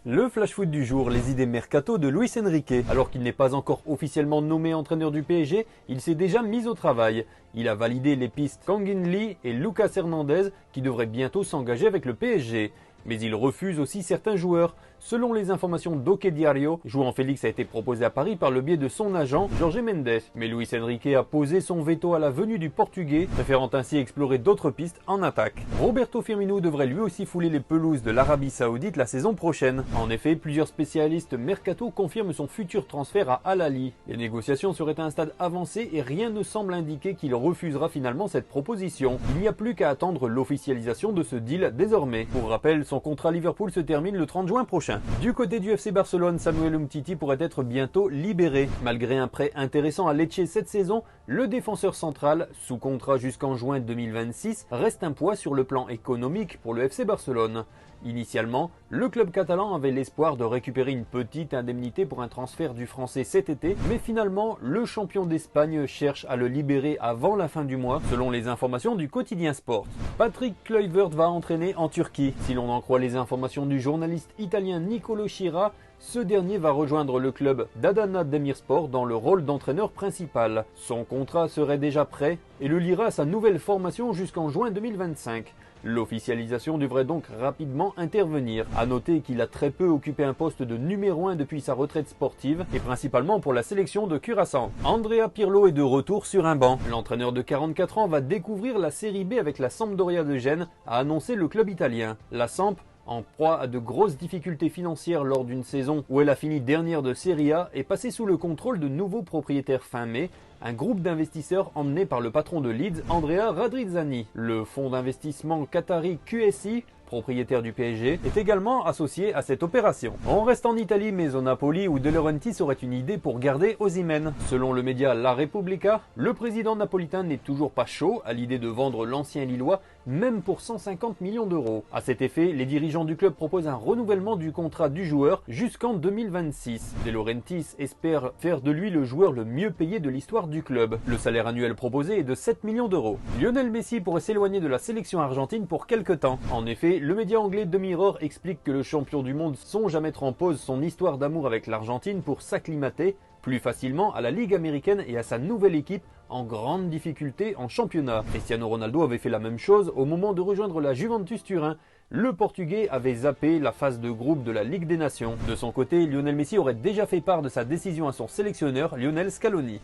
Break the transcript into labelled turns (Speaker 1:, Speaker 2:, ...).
Speaker 1: Le flash foot du jour, les idées mercato de Luis Enrique. Alors qu'il n'est pas encore officiellement nommé entraîneur du PSG, il s'est déjà mis au travail. Il a validé les pistes Kangin Lee et Lucas Hernandez qui devraient bientôt s'engager avec le PSG. Mais il refuse aussi certains joueurs. Selon les informations d'Ok Diario, João Félix a été proposé à Paris par le biais de son agent Jorge Mendes. Mais Luis Enrique a posé son veto à la venue du Portugais, préférant ainsi explorer d'autres pistes en attaque. Roberto Firmino devrait lui aussi fouler les pelouses de l'Arabie Saoudite la saison prochaine. En effet, plusieurs spécialistes mercato confirment son futur transfert à Al Ahly. Les négociations seraient à un stade avancé et rien ne semble indiquer qu'il refusera finalement cette proposition. Il n'y a plus qu'à attendre l'officialisation de ce deal désormais. Pour rappel, son contrat à Liverpool se termine le 30 juin prochain. Du côté du FC Barcelone, Samuel Umtiti pourrait être bientôt libéré. Malgré un prêt intéressant à Lecce cette saison, le défenseur central, sous contrat jusqu'en juin 2026, reste un poids sur le plan économique pour le FC Barcelone. Initialement, le club catalan avait l'espoir de récupérer une petite indemnité pour un transfert du français cet été, mais finalement, le champion d'Espagne cherche à le libérer avant la fin du mois, selon les informations du quotidien Sport. Patrick Kluivert va entraîner en Turquie. Si l'on en croit les informations du journaliste italien Nicolo Schira, ce dernier va rejoindre le club d'Adana Demirspor dans le rôle d'entraîneur principal. Son contrat serait déjà prêt et le liera à sa nouvelle formation jusqu'en juin 2025. L'officialisation devrait donc rapidement intervenir. A noter qu'il a très peu occupé un poste de numéro 1 depuis sa retraite sportive et principalement pour la sélection de Curaçao. Andrea Pirlo est de retour sur un banc. L'entraîneur de 44 ans va découvrir la Série B avec la Sampdoria de Gênes, a annoncé le club italien. La Samp, en proie à de grosses difficultés financières lors d'une saison où elle a fini dernière de Serie A, est passée sous le contrôle de nouveaux propriétaires fin mai, un groupe d'investisseurs emmené par le patron de Leeds, Andrea Radrizzani. Le fonds d'investissement qatari QSI, propriétaire du PSG, est également associé à cette opération. On reste en Italie, mais au Napoli où De Laurentiis aurait une idée pour garder Osimhen. Selon le média La Repubblica, le président napolitain n'est toujours pas chaud à l'idée de vendre l'ancien Lillois, même pour 150 millions d'euros. À cet effet, les dirigeants du club proposent un renouvellement du contrat du joueur jusqu'en 2026. De Laurentiis espère faire de lui le joueur le mieux payé de l'histoire du club. Le salaire annuel proposé est de 7 millions d'euros. Lionel Messi pourrait s'éloigner de la sélection argentine pour quelque temps. En effet, le média anglais The Mirror explique que le champion du monde songe à mettre en pause son histoire d'amour avec l'Argentine pour s'acclimater plus facilement à la Ligue américaine et à sa nouvelle équipe en grande difficulté en championnat. Cristiano Ronaldo avait fait la même chose au moment de rejoindre la Juventus Turin. Le Portugais avait zappé la phase de groupe de la Ligue des Nations. De son côté, Lionel Messi aurait déjà fait part de sa décision à son sélectionneur Lionel Scaloni.